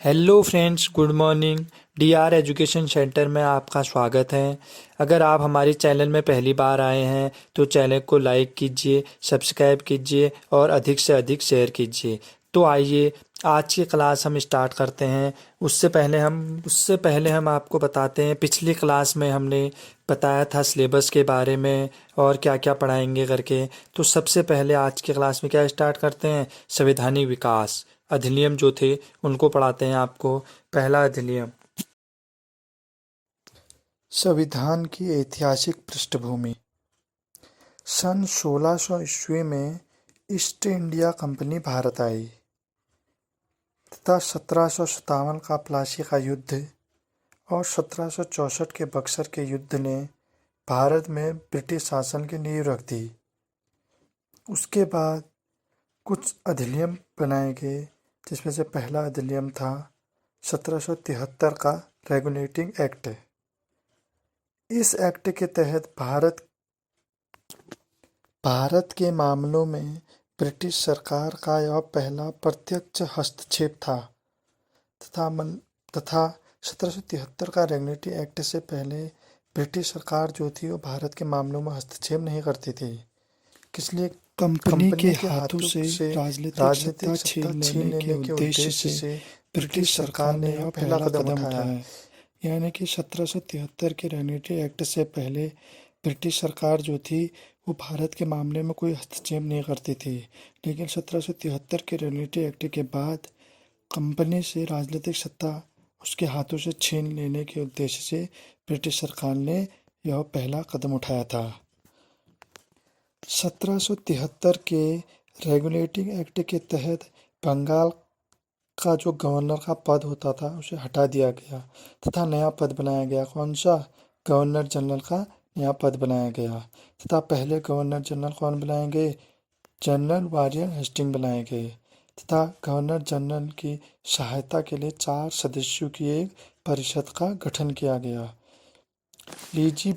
Hello friends, good morning. DR education centre में आपका स्वागत है। अगर आप हमारे चैनल में पहली बार आए हैं तो चैनल को लाइक कीजिए, सब्सक्राइब कीजिए और अधिक से अधिक शेयर कीजिए। तो आइए आज की क्लास हम स्टार्ट करते हैं। उससे पहले हम आपको बताते हैं, पिछली क्लास में हमने बताया था सिलेबस के बारे में और क्या क्या पढ़ाएंगे करके। तो सबसे पहले आज की क्लास में क्या स्टार्ट करते हैं, संवैधानिक विकास अधिनियम जो थे उनको पढ़ाते हैं आपको। पहला अधिनियम, संविधान की ऐतिहासिक पृष्ठभूमि। सन 1600 ईस्वी में ईस्ट इंडिया कंपनी भारत आई तथा 1757 का प्लासी का युद्ध और 1764 के बक्सर के युद्ध ने भारत में ब्रिटिश शासन की नींव रख दी। उसके बाद कुछ अधिनियम बनाए गए, जिसमें से पहला अधिनियम था 1773 का रेगुलेटिंग एक्ट। इस एक्ट के तहत भारत के मामलों में ब्रिटिश सरकार का यह पहला प्रत्यक्ष हस्तक्षेप था तथा 1773 का रेगुलेटरी एक्ट से पहले ब्रिटिश सरकार जो थी वो भारत के मामलों में हस्तक्षेप नहीं करती थी। इसलिए कंपनी के हाथों से राजनीतिक सत्ता छीन लेने के उद्देश्य से ब्रिटिश सरकार ने यह पहला कदम उठाया। यानी कि 1773 के रेगुलेटरी एक्ट से पहले ब्रिटिश सरकार जो थी वो भारत के मामले में कोई हस्तक्षेप नहीं करती थी, लेकिन 1773 के रेगुलेटरी एक्ट के बाद कंपनी से राजनीतिक सत्ता उसके हाथों से छीन लेने के उद्देश्य से ब्रिटिश सरकार ने यह पहला कदम उठाया था। 1773 के रेगुलेटिंग एक्ट के तहत बंगाल का जो गवर्नर का पद होता था उसे हटा दिया गया तथा नया पद बनाया गया। कौन सा? गवर्नर जनरल का नया पद बनाया गया तथा पहले गवर्नर जनरल कौन बनाए गए? जनरल वारियर हेस्टिंग बनाए गए तथा गवर्नर जनरल की सहायता के लिए 4 सदस्यों की एक परिषद का गठन किया गया। निजी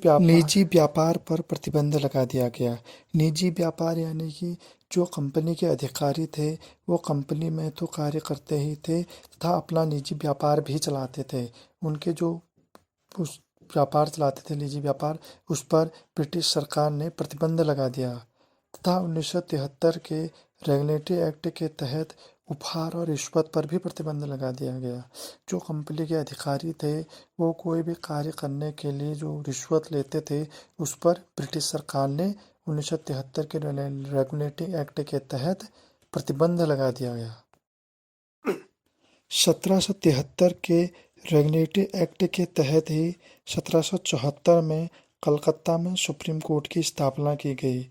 व्यापार पर प्रतिबंध लगा दिया गया। निजी व्यापार यानी कि जो कंपनी के अधिकारी थे वो कंपनी में तो कार्य करते ही थे तथा अपना निजी व्यापार भी चलाते थे। उनके जो उस व्यापार चलाते थे निजी व्यापार, उस पर ब्रिटिश सरकार ने प्रतिबंध लगा दिया तथा 1973 के रेगुलेटरी एक्ट के तहत उपहार और रिश्वत पर भी प्रतिबंध लगा दिया गया। जो कंपनी के अधिकारी थे वो कोई भी कार्य करने के लिए जो रिश्वत लेते थे उस पर ब्रिटिश सरकार ने 1973 के रेगुलेटरी एक्ट के तहत प्रतिबंध लगा दिया गया। 1773 के रेगुलेटरी एक्ट के तहत ही 1774 में कलकत्ता में सुप्रीम कोर्ट की स्थापना की गई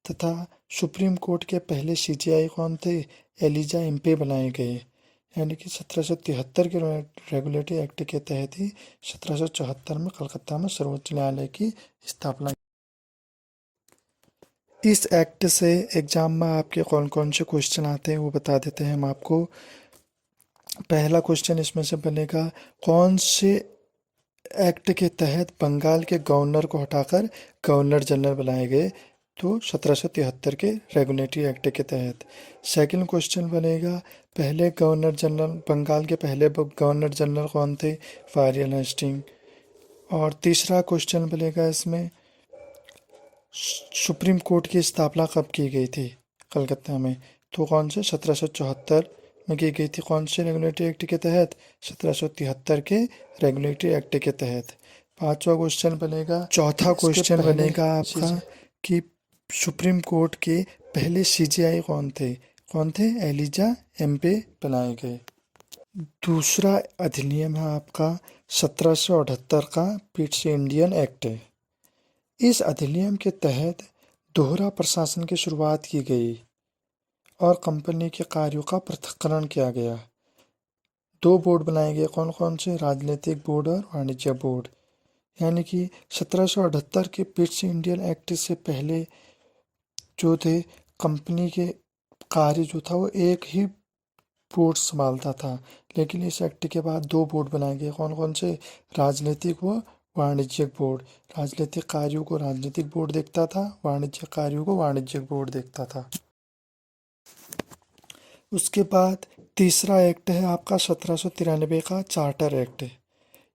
तथा सुप्रीम कोर्ट के पहले सीजेआई कौन थे? एलिजा एम्पे बनाए गए। यानी कि 1773 के रेगुलेटरी एक्ट के तहत ही 1774 में कलकत्ता में सर्वोच्च न्यायालय की स्थापना। इस एक्ट से एग्जाम में आपके कौन कौन से क्वेश्चन आते हैं वो बता देते हैं हम आपको। पहला क्वेश्चन इसमें से बनेगा, कौन से एक्ट के तहत बंगाल के गवर्नर को हटाकर गवर्नर जनरल बनाए गए? तो 1773 के रेगुलेटरी एक्ट के तहत। सेकंड क्वेश्चन बनेगा, पहले गवर्नर जनरल बंगाल के पहले गवर्नर जनरल कौन थे? Warren Hasting. और तीसरा क्वेश्चन बनेगा इसमें, सुप्रीम कोर्ट की स्थापना कब की गई थी कलकत्ता में? तो कौन से? 1774 में की गई थी। कौन से रेगुलेटरी एक्ट के तहत? 1773 के रेगुलेटरी एक्ट के तहत। पांचवा क्वेश्चन बनेगा, चौथा क्वेश्चन बनेगा आपका कि सुप्रीम कोर्ट के पहले सीजेआई कौन थे? कौन थे? एलिजा एम्पे बनाए गए। दूसरा अधिनियम है आपका 1778 का ब्रिटिश इंडियन एक्ट। इस अधिनियम के तहत दोहरा प्रशासन की शुरुआत की गई और कंपनी के कार्यों का पृथक्करण किया गया। 2 बोर्ड बनाए गए। कौन कौन से? राजनीतिक बोर्ड और वाणिज्य बोर्ड। यानी कि 1778 के ब्रिटिश इंडियन एक्ट से पहले जो थे कंपनी के कार्य जो था वो एक ही बोर्ड संभालता था, लेकिन इस एक्ट के बाद 2 बोर्ड बनाए गए। कौन कौन से? राजनीतिक व वाणिज्यिक बोर्ड। राजनीतिक कार्यों को राजनीतिक बोर्ड देखता था, वाणिज्यिक कार्यों को वाणिज्यिक बोर्ड देखता था। उसके बाद तीसरा एक्ट है आपका 1793 का चार्टर एक्ट।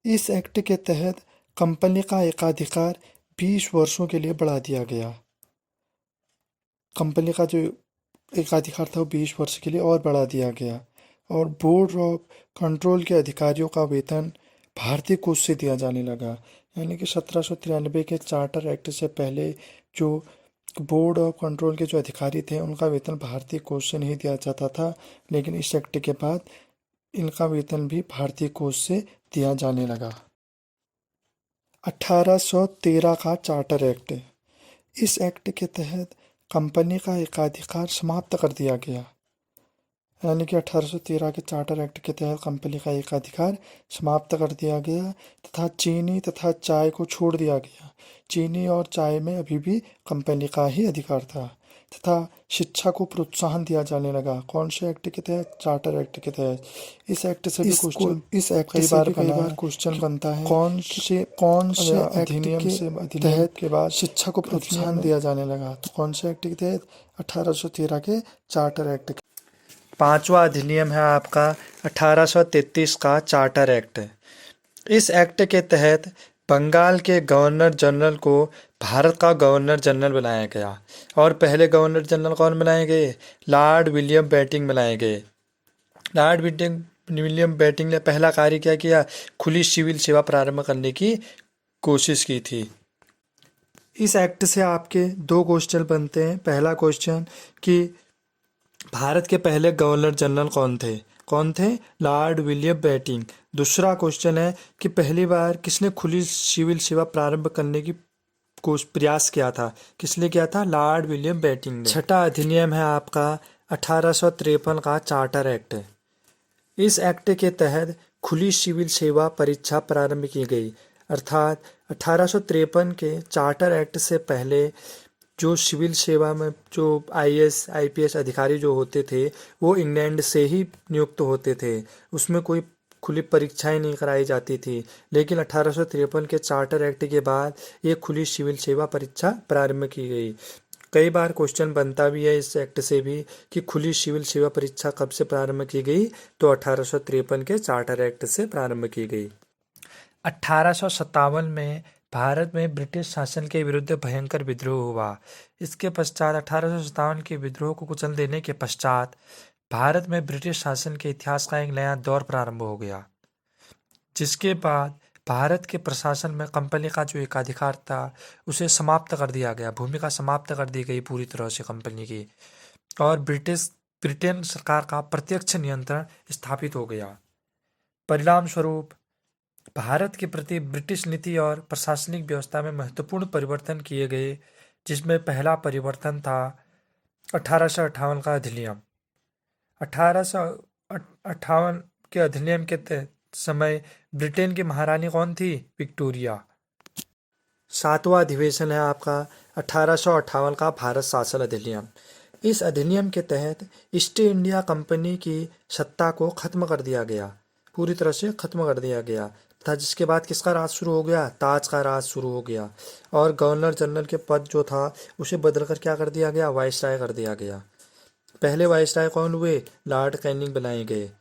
इस एक्ट के तहत कंपनी का एकाधिकार 20 वर्षों के लिए बढ़ा दिया गया। कंपनी का जो एकाधिकार था वो 20 वर्ष के लिए और बढ़ा दिया गया। और बोर्ड ऑफ कंट्रोल के अधिकारियों का वेतन भारतीय कोष से दिया जाने लगा। यानी कि 1793 के चार्टर एक्ट से पहले जो बोर्ड ऑफ कंट्रोल के जो अधिकारी थे उनका वेतन भारतीय कोष से नहीं दिया जाता था, लेकिन इस एक्ट के बाद इनका वेतन भी भारतीय कोष से दिया जाने लगा। 1813 का चार्टर एक्ट। इस एक्ट के तहत कंपनी का एकाधिकार समाप्त कर दिया गया। यानी कि 1813 के चार्टर एक्ट के तहत कंपनी का एकाधिकार समाप्त कर दिया गया तथा चीनी तथा चाय को छोड़ दिया गया। चीनी और चाय में अभी भी कंपनी का ही अधिकार था तथा शिक्षा को प्रोत्साहन दिया जाने लगा। कौन से एक्ट के तहत? चार्टर एक्ट के तहत। इस एक्ट से भी कई बार क्वेश्चन बनता है, कौन से अधिनियम से तहत के बाद शिक्षा को प्रोत्साहन दिया जाने लगा? तो कौन से एक्ट के तहत? 1813 के चार्टर एक्ट। पांचवा अधिनियम है आपका 1833 का चार्टर एक्ट। इस एक्ट के तहत बंगाल के गवर्नर जनरल को भारत का गवर्नर जनरल बनाया गया। और पहले गवर्नर जनरल कौन बनाए गए? लॉर्ड विलियम बेंटिंक बनाए गए। लॉर्ड विलियम बेंटिंक ने पहला कार्य क्या किया? खुली सिविल सेवा प्रारंभ करने की कोशिश की थी। इस एक्ट से आपके दो क्वेश्चन बनते हैं। पहला क्वेश्चन कि भारत के पहले गवर्नर जनरल कौन थे? Lord William Bentinck. दूसरा क्वेश्चन है कि पहली बार किसने खुली सिविल सेवा प्रारंभ करने की प्रयास किया था? किसने किया था? लॉर्ड विलियम बेंटिंक ने। छठा अधिनियम है आपका 1853 का चार्टर एक्ट। इस एक्ट के तहत खुली सिविल सेवा परीक्षा प्रारंभ की गई। अर्थात 1853 के चार्टर एक्ट से पहले जो सिविल सेवा में जो आईएएस आईपीएस अधिकारी जो होते थे वो इंग्लैंड से ही नियुक्त होते थे। उसमें कोई खुली परीक्षाएं नहीं कराई जाती थी। लेकिन 1853 के चार्टर एक्ट के बाद ये खुली सिविल सेवा परीक्षा प्रारंभ की गई। कई बार क्वेश्चन बनता भी है इस एक्ट से भी कि खुली सिविल सेवा परीक्षा कब से प्रारंभ की गई? तो 1853 के चार्टर एक्ट से प्रारंभ की गई। 1857 में भारत में ब्रिटिश शासन के विरुद्ध भयंकर विद्रोह हुआ। इसके पश्चात 1857 के विद्रोह को कुचल देने के पश्चात भारत में ब्रिटिश शासन के इतिहास का एक नया दौर प्रारंभ हो गया, जिसके बाद भारत के प्रशासन में कंपनी का जो एकाधिकार था उसे समाप्त कर दिया गया। भूमिका समाप्त कर दी गई पूरी तरह से कंपनी की, और ब्रिटेन सरकार का प्रत्यक्ष नियंत्रण स्थापित हो गया। परिणाम स्वरूप भारत के प्रति ब्रिटिश नीति और प्रशासनिक व्यवस्था में महत्वपूर्ण परिवर्तन किए गए, जिसमें पहला परिवर्तन था 1858 का अधिनियम। 1858 के अधिनियम के समय ब्रिटेन की महारानी कौन थी? विक्टोरिया। सातवां अधिवेशन है आपका 1858 का भारत शासन अधिनियम। इस अधिनियम के तहत ईस्ट इंडिया कंपनी की सत्ता को खत्म कर दिया गया, पूरी तरह से खत्म कर दिया गया था, जिसके बाद किसका राज शुरू हो गया? ताज का राज शुरू हो गया। और गवर्नर जनरल के पद जो था उसे बदलकर क्या कर दिया गया? वाइसराय कर दिया गया। पहले वाइसराय कौन हुए? लॉर्ड कैनिंग बनाए गए।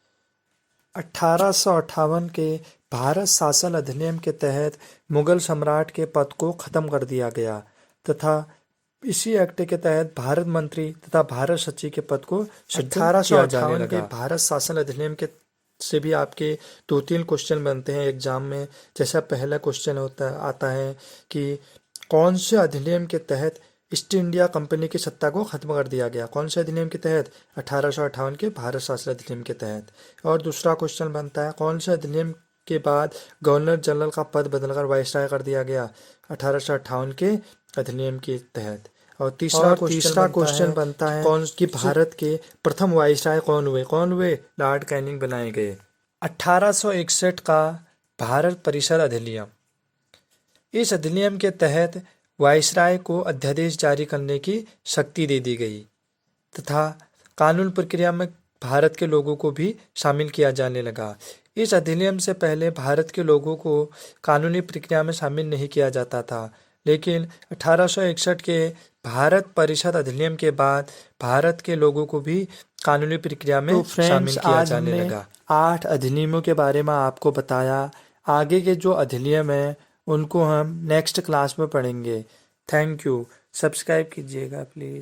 1858 के भारत शासन अधिनियम के तहत मुगल सम्राट के पद को खत्म कर दिया गया तथा इसी एक्ट के तहत भारत मंत्री तथा भारत सचिव के पद को 1858 के भारत शासन अधिनियम के से भी आपके 2-3 क्वेश्चन बनते हैं एग्जाम में। जैसा पहला क्वेश्चन आता है कि कौन से अधिनियम के तहत ईस्ट इंडिया कंपनी की सत्ता को खत्म कर दिया गया? कौन से अधिनियम के तहत? 1858 के भारत शासन अधिनियम के तहत। और दूसरा क्वेश्चन बनता है कौन से अधिनियम के बाद गवर्नर जनरल का पद बदलकर वाइसराय कर दिया गया? 1858 के अधिनियम के तहत। और तीसरा क्वेश्चन बनता है कौन कि भारत के प्रथम वाइसराय कौन हुए? लॉर्ड कैनिंग बनाए गए। 1861 का भारत परिषद अधिनियम। इस अधिनियम के तहत वाइसराय को अध्यादेश जारी करने की शक्ति दे दी गई तथा कानून प्रक्रिया में भारत के लोगों को भी शामिल किया जाने लगा। इस अधिनियम से पहले भारत के लोगों को कानूनी प्रक्रिया में शामिल नहीं किया जाता था, लेकिन 1861 के भारत परिषद अधिनियम के बाद भारत के लोगों को भी कानूनी प्रक्रिया में तो शामिल फ्रेंड्स, किया आज जाने हमने लगा। 8 अधिनियमों के बारे में आपको बताया। आगे के जो अधिनियम हैं उनको हम नेक्स्ट क्लास में पढ़ेंगे। Thank you. सब्सक्राइब कीजिएगा प्लीज़।